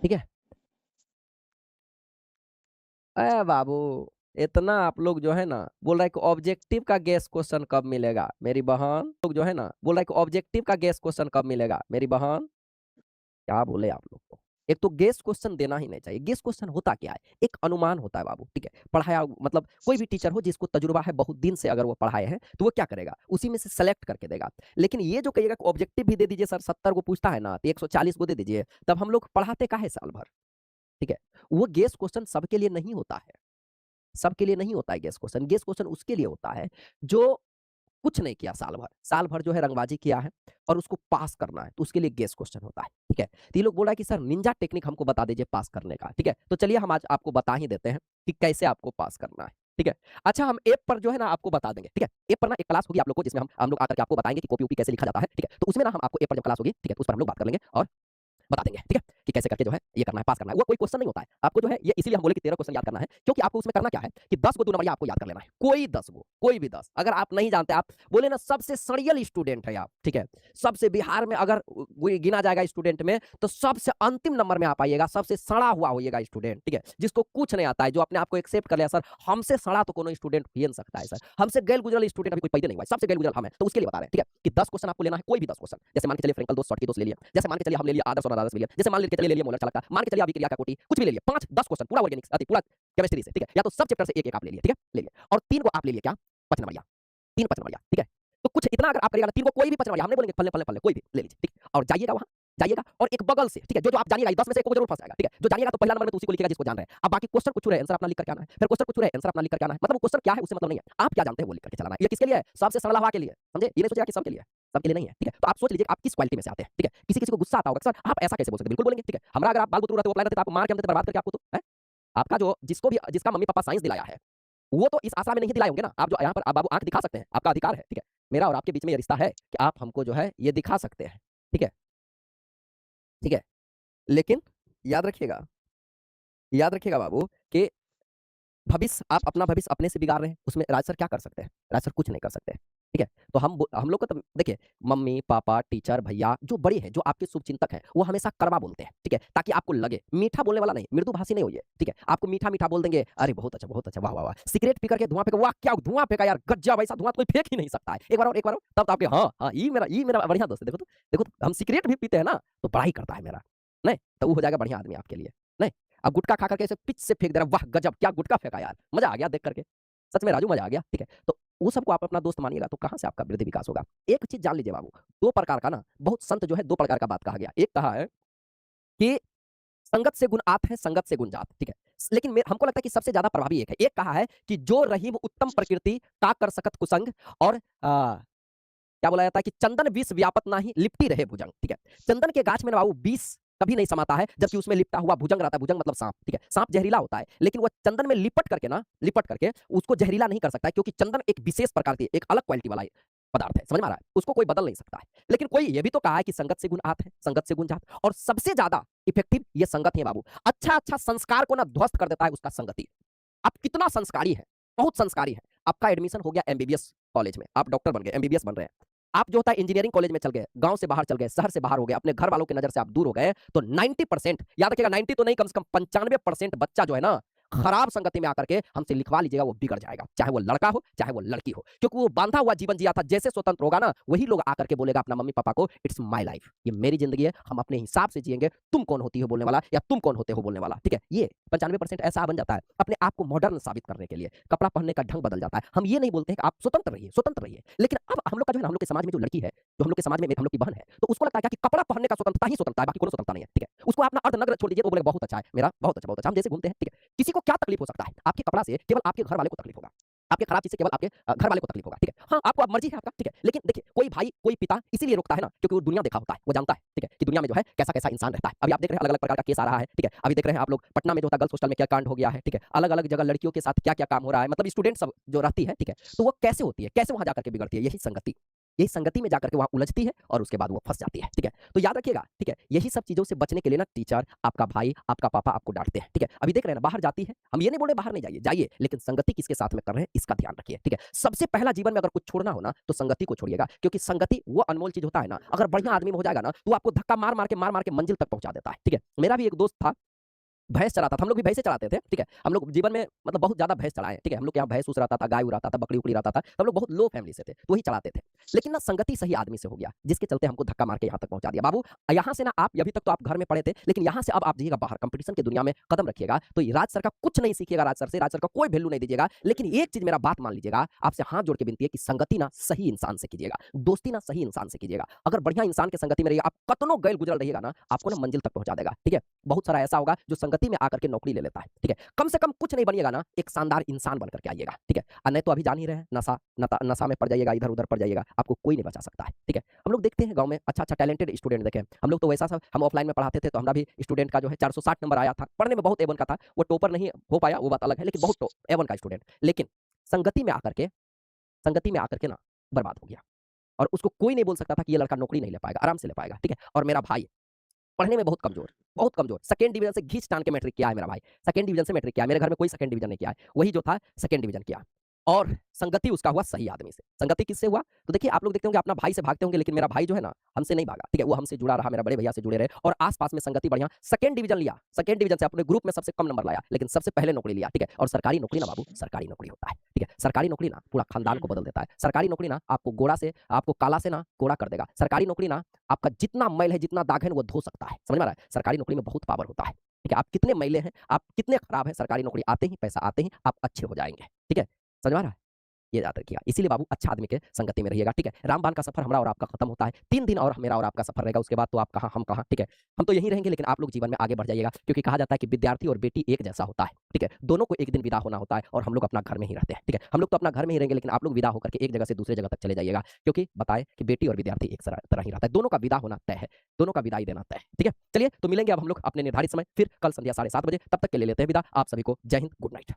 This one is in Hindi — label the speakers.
Speaker 1: ठीक है। अरे बाबू, इतना आप लोग जो है ना बोल रहा है कि ऑब्जेक्टिव का गेस क्वेश्चन कब मिलेगा मेरी बहन, लोग जो है ना बोल रहा है कि ऑब्जेक्टिव का गेस क्वेश्चन कब मिलेगा मेरी बहन। क्या बोले आप लोग को। एक तो गेस क्वेश्चन देना ही नहीं चाहिए। गेस क्वेश्चन होता क्या है, एक अनुमान होता है बाबू, ठीक है। पढ़ाया मतलब कोई भी टीचर हो जिसको तजुर्बा है बहुत दिन से, अगर वो पढ़ाए हैं तो वो क्या करेगा, उसी में से सेलेक्ट करके देगा। लेकिन ये जो कहिएगा ऑब्जेक्टिव भी दे दीजिए सर, 70 को पूछता है ना तो 140 को दे दीजिए, तब हम लोग पढ़ाते का है साल भर। ठीक है। वो गेस क्वेश्चन सबके लिए नहीं होता है, सबके लिए नहीं होता है गेस क्वेश्चन। गेस क्वेश्चन उसके लिए होता है जो कुछ नहीं किया साल भर, साल भर जो है रंगबाजी किया है और उसको पास करना है, तो उसके लिए गेस क्वेश्चन होता है। ठीक है। तो ये लोग बोल रहा है कि सर निंजा टेक्निक हमको बता दीजिए पास करने का। ठीक है, तो चलिए हम आज आपको बता ही देते हैं कि कैसे आपको पास करना है। ठीक है। अच्छा, हम ऐप पर जो है ना आपको बता देंगे। ठीक है, ऐप पर ना एक क्लास होगी आप लोग को, जिसमें हम लोग आकर के आपको बताएंगे कि कॉपी ओपी कैसे लिखा जाता है। ठीक है, तो उसमें ना हम आपको ऐप पर जब क्लास होगी, ठीक है, तो उस पर हम लोग बात कर लेंगे और बता देंगे। ठीक है, कि कैसे करके जो है ये करना है, पास करना है। वो कोई क्वेश्चन नहीं होता है आपको जो है, ये इसीलिए हम बोले कि 13 क्वेश्चन याद करना है, क्योंकि आपको उसमें करना क्या है कि 10 गो 2 नंबरिया आपको याद कर लेना है। कोई 10 गो, कोई भी 10। अगर आप नहीं जानते, आप बोले ना सबसे सड़ियल स्टूडेंट है आप, ठीक है, सबसे बिहार में अगर गिना जाएगा स्टूडेंट में तो सबसे अंतिम नंबर में आप आइएगा, सबसे सड़ा हुआ होइएगा स्टूडेंट। ठीक है, जिसको कुछ नहीं आता है, जो अपने आप को एक्सेप्ट कर लिया सर हमसे सड़ा तो कोनो स्टूडेंट ही नहीं सकता है सर, हमसे गैल गुजरल स्टूडेंट अभी कोई पैदा नहीं हुआ है, सबसे गैल गुजरल हम है। तो उसके लिए बता रहे हैं। ठीक है, कि 10 क्वेश्चन आपको लेना है, कोई भी 10 क्वेश्चन। जैसे मान के चलिए फ्रेंकल दोस्त, शॉर्ट की दोस्त ले लिया, जैसे मान के चलिए हम ले लिया आदर्श और आदर्श ले लिया, जैसे मान के चलिए ले लिया मोलर चालक का, मान के चलिए अभिक्रिया का कोटि, कुछ भी ले लिया, 5-10 क्वेश्चन पूरा ऑर्गेनिक्स पूरा केमिस्ट्री से। ठीक है, या तो सब चैप्टर से एक एक आप ले लिए। ठीक है, ले लिया। और 3 को आप ले लिए क्या, 5 नंबरिया, 3 5 नंबरिया। ठीक है, तो कुछ इतना अगर आप करिएगा ना, 3 को कोई भी 5 नंबरिया, हम नहीं बोलेंगे फलने फलने फलने, कोई भी ले लीजिए। ठीक है, और जाइएगा वहां, जाइएगा और एक बगल से, ठीक है, जो आप जानिएगा 10 में से एक को जरूर फंस जाएगा। ठीक है, जो जानिएगा तो पहला नंबर में तो उसी को लिखिएगा जिसको जान रहे हैं। अब बाकी क्वेश्चन कुछ रहे आंसर अपना लिख करके आना है, फिर क्वेश्चन कुछ रहे आंसर अपना लिख करके आना है। मतलब वो क्वेश्चन क्या है उससे मतलब नहीं है, आप क्या जानते हैं वो लिख करके चलाना है। ये किसके लिए है, सबसे सरल हवा के लिए, समझे। ये नहीं सोचिएगा कि सबके लिए, सबके लिए नहीं है। ठीक है, तो आप सोच लीजिए आप किस क्वालिटी में से आते हैं। ठीक है, किसी किसी को गुस्सा आता होगा, सर आप ऐसा कैसे बोल सकते हैं, बिल्कुल बोलेंगे। ठीक है, हमारा अगर आप बाल बुतरू रहते, वो अप्लाई रहते, तो आपको मार के हम देते, बर्बाद करके आपको, तो है आपका जो जिसको भी जिसका मम्मी पापा साइंस दिलाया है, वो तो इस आशा में नहीं दिलाए होंगे ना। आप जो यहाँ पर आप बाबू आंख दिखा सकते हैं, आपका अधिकार है। ठीक है, मेरा और आपके बीच में ये रिश्ता है कि आप हमको जो है ये दिखा सकते हैं। ठीक है, ठीक है। लेकिन याद रखिएगा, याद रखिएगा बाबू कि भविष्य, आप अपना भविष्य अपने से बिगाड़ रहे हैं, उसमें राज सर क्या कर सकते हैं, राज सर कुछ नहीं कर सकते। ठीक है, तो हम लोग को तो देखिए, मम्मी पापा टीचर भैया जो बड़े हैं, जो आपके शुभचिंतक हैं, वो हमेशा कड़वा बोलते हैं। ठीक है, ताकि आपको लगे, मीठा बोलने वाला नहीं, मृदु भाषी नहीं होइए। ठीक है, आपको मीठा मीठा बोल देंगे, अरे बहुत अच्छा, वाह वाह वाह, सिगरेट पी करके धुआं फेंका, वाह क्या धुआं फेंका यार, गजब, ऐसा धुआं तो कोई फेंक ही नहीं सकता है। एक बार और, एक बार और, तब तो आपके हाँ हाँ, ये मेरा बढ़िया दोस्त है। देखो तो, देखो तो, हम सिगरेट भी पीते हैं ना तो पढ़ाई करता है मेरा, नहीं तो वो हो जाएगा बढ़िया आदमी आपके लिए। नहीं, अब गुटखा खा करके ऐसे पिच से फेंक दे रहा, वाह गजब क्या गुटखा फेंका यार, मजा आ गया देख करके, सच में राजू मजा आ गया। ठीक है, तो वो सबको आप अपना दोस्त मानिएगा तो कहां से आपका वृद्धि विकास होगा। एक चीज जान लीजिए बाबू, दो प्रकार का ना, बहुत संत जो है दो प्रकार का बात कहा गया। एक कहा है कि संगत से गुण आत है, संगत से गुण जात। ठीक है, लेकिन हमको लगता है कि सबसे ज्यादा प्रभावी एक है। एक कहा है कि जो रहीम उत्तम प्रकृति का कर सकत कुसंग, और क्या बोला जाता है कि चंदन विष व्यापत ना ही लिपटी रहे भुजंग। ठीक है, चंदन के गाछ में ना बाबू विष कभी नहीं समाता है, जबकि उसमें लिपटा हुआ भुजंग रहता है। भुजंग मतलब सांप। ठीक है, सांप जहरीला होता है, लेकिन वो चंदन में लिपट करके ना, लिपट करके उसको जहरीला नहीं कर सकता है, क्योंकि चंदन एक विशेष प्रकार की, एक अलग क्वालिटी वाला पदार्थ है, समझ में आ रहा है, उसको कोई बदल नहीं सकता है। लेकिन कोई ये भी तो कहा है कि संगत से गुण आत है, संगत से गुण जात, और सबसे ज्यादा इफेक्टिव ये संगत ही है बाबू। अच्छा अच्छा संस्कार को ना ध्वस्त कर देता है उसका संगति। आप कितना संस्कारी है, बहुत संस्कारी है, आपका एडमिशन हो गया एमबीबीएस कॉलेज में, आप डॉक्टर बन गए, एमबीबीएस बन रहे हैं, आप जो होता है इंजीनियरिंग कॉलेज में चल गए, गांव से बाहर चल गए, शहर से बाहर हो गए, अपने घर वालों की नजर से आप दूर हो गए, तो 90%, याद रखिएगा 90 तो नहीं, कम से कम 95% बच्चा जो है ना, खराब संगति में आकर के हमसे लिखवा लीजिएगा, वो बिगड़ जाएगा, चाहे वो लड़का हो चाहे वो लड़की हो, क्योंकि वो बांधा हुआ जीवन जिया था। जैसे स्वतंत्र होगा ना, वही लोग आकर के बोलेगा अपना मम्मी पापा को, इट्स माई लाइफ, ये मेरी जिंदगी है, हम अपने हिसाब से जिएंगे, तुम कौन होती हो बोलने वाला, या तुम कौन होते हो बोलने वाला। ठीक है, ये 95% ऐसा बन जाता है अपने आप को मॉडर्न साबित करने के लिए, कपड़ा पहनने का ढंग बदल जाता है। हम ये नहीं बोलते हैं कि आप स्वतंत्र रहिए, स्वतंत्र रहिए, लेकिन अब हम लोग का जो है ना, हम लोग के समाज में जो लड़की है, जो हम लोग के समाज में हम लोग की बहन है, तो उसको लगता है कि कपड़ा पहनने का स्वतंत्रता ही स्वतंत्रता है, बाकी कोई स्वतंत्रता नहीं है। ठीक है, उसको अपना अर्ध नग्न छोड़ दीजिए, वो बोलेगा बहुत अच्छा है मेरा, बहुत अच्छा बहुत अच्छा, हम जैसे घूमते हैं। ठीक है, किसी को क्या तकलीफ हो सकता है, आपके कपड़ा से केवल आपके घर वाले को तकलीफ होगा, आपके खराब चीज से केवल आपके घर वाले को तकलीफ होगा। ठीक है, हाँ आपको अब मर्जी है आपका। ठीक है, लेकिन देखिए कोई भाई कोई पिता इसीलिए रोकता है ना, क्योंकि वो दुनिया देखा होता है, वो जानता है। ठीक है, कि दुनिया में जो है कैसा कैसा इंसान रहता है। अभी आप देख रहे हैं अलग अलग प्रकार का केस आ रहा है। ठीक है, अभी देख रहे हैं आप लोग पटना में जो होता है गर्ल्स हॉस्टल में क्या कांड हो गया है। ठीक है, अलग अलग जगह लड़कियों के साथ क्या क्या काम हो रहा है, मतलब स्टूडेंट सब जो रहती है। ठीक है, तो वो कैसे होती है, कैसे वहां जाकर के बिगड़ती है, यही संगति। यही संगति में जाकर के वहां उलझती है और उसके बाद वो फंस जाती है। ठीक है, तो याद रखिएगा। ठीक है, यही सब चीजों से बचने के लिए ना टीचर, आपका भाई, आपका पापा आपको डांटते हैं। ठीक है, अभी देख रहे हैं ना, बाहर जाती है, हम ये नहीं बोल रहे बाहर नहीं जाइए, जाइए, लेकिन संगति किसके साथ में कर रहे हैं इसका ध्यान रखिए। ठीक है, सबसे पहला जीवन में अगर कुछ छोड़ना हो ना तो संगति को छोड़िएगा, क्योंकि संगति वो अनमोल चीज होता है ना, अगर बढ़िया आदमी में हो जाएगा ना तो आपको धक्का मार मार के मंजिल तक पहुंचा देता है। ठीक है, मेरा भी एक दोस्त था, भैंस चराता था, हम लोग भी भैंसे चराते थे। ठीक है, हम लोग जीवन में मतलब बहुत ज्यादा भैंस चलाए। ठीक है, हम लोग के यहाँ भैंस उस रहता था, गाय रहता था, बकरी उकड़ी रहता था, तो हम लोग बहुत लो फैमिली से थे, तो वही चलाते थे। लेकिन ना संगति सही आदमी से हो गया, जिसके चलते हमको धक्का मार के यहाँ तक पहुंचा दिया। बाबू यहाँ से ना आप, अभी तक तो आप घर में पढ़े थे, लेकिन यहाँ से अब आप जाइएगा बाहर, कंपटीशन की दुनिया में कदम रखिएगा, तो राज सर का कुछ नहीं सीखिएगा, राज सर से, राज सर का कोई वैल्यू नहीं दीजिएगा। लेकिन एक चीज मेरा बात मान लीजिएगा, आपसे हाथ जोड़ के विनती है कि संगति ना सही इंसान से कीजिएगा, दोस्ती ना सही इंसान से कीजिएगा। अगर बढ़िया इंसान के संगति में रहिएगा, आप कतनो गैल गुजर रहिएगा ना, आपको ना मंजिल तक पहुंचा देगा। ठीक है, बहुत सारा ऐसा होगा जो संगति में आकर के नौकरी ले लेता है। ठीक है, कम से कम कुछ नहीं बनिएगा ना, एक शानदार इंसान बनकर के आइएगा। ठीक है, और नहीं तो अभी जान ही रहे हैं, नशा में पड़ जाइएगा, इधर उधर पड़ जाइएगा, आपको कोई नहीं बचा सकता है। ठीक है, हम लोग देखते हैं गांव में अच्छा अच्छा टैलेंटेड स्टूडेंट देखे, हम लोग तो वैसा सब, हम ऑफलाइन में पढ़ाते थे तो हमारा भी स्टूडेंट का जो है 460 नंबर आया था, पढ़ने में बहुत एवन का था, वो टॉपर नहीं हो पाया, वो बात अलग है, लेकिन बहुत एवन का स्टूडेंट, लेकिन संगति में आकर के ना बर्बाद हो गया। और उसको कोई नहीं बोल सकता था कि ये लड़का नौकरी नहीं ले पाएगा, आराम से ले पाएगा। ठीक है, और मेरा भाई पढ़ने में बहुत कमजोर, बहुत कमजोर, सेकंड डिवीजन से घींच तान के मैट्रिक किया है मेरा भाई, सेकंड डिवीजन से मैट्रिक किया है, मेरे घर में कोई सेकंड डिवीजन नहीं किया है, वही जो था सेकंड डिवीजन किया। और संगति उसका हुआ सही आदमी से। संगति किससे हुआ? तो देखिए, आप लोग देखते होंगे अपना भाई से भागते होंगे, लेकिन मेरा भाई जो है ना हमसे नहीं भागा। ठीक है, वो हमसे जुड़ा रहा, मेरा बड़े भैया से जुड़े रहे, और आसपास में संगति बढ़िया, सेकंड डिवीजन लिया, सेकंड डिवीजन से अपने ग्रुप में सबसे कम नंबर लाया, लेकिन सबसे पहले नौकरी लिया। ठीक है, और सरकारी नौकरी ना बाबू, सरकारी नौकरी होता है। ठीक है, सरकारी नौकरी ना पूरा खानदान को बदल देता है, सरकारी नौकरी ना आपको गोरा से, आपको काला से ना गोरा कर देगा, सरकारी नौकरी ना आपका जितना मैल है, जितना दाग है वो धो सकता है। समझ में आ रहा है? सरकारी नौकरी में बहुत पावर होता है। ठीक है, आप कितने मैले हैं, आप कितने खराब हैं, सरकारी नौकरी आते ही, पैसा आते ही आप अच्छे हो जाएंगे। ठीक है, समझ में आ रहा है? ये याद रखिएगा, इसीलिए बाबू अच्छा आदमी के संगति में रहिएगा। ठीक है, रामबाण का सफर हमारा और आपका खत्म होता है, 3 दिन और मेरा और आपका सफर रहेगा, उसके बाद तो आप कहाँ हम कहाँ। ठीक है, हम तो यहीं रहेंगे, लेकिन आप लोग जीवन में आगे बढ़ जाइएगा, क्योंकि कहा जाता है कि विद्यार्थी और बेटी एक जैसा होता है। ठीक है, दोनों को एक दिन विदा होना होता है, और हम लोग अपना घर में ही रहते हैं। ठीक है, हम लोग तो अपना घर में ही रहेंगे, लेकिन आप लोग विदा होकर के एक जगह से दूसरे जगह तक चले जाइएगा, क्योंकि बताए कि बेटी और विद्यार्थी एक तरह ही रहता है, दोनों का विदा होना तय है, दोनों का विदाई देना तय है। ठीक है, चलिए तो मिलेंगे अब हम लोग अपने निर्धारित समय फिर कल संध्या 7:30 बजे, तब तक के लिए लेते हैं विदा। आप सभी को जय हिंद, गुड नाइट।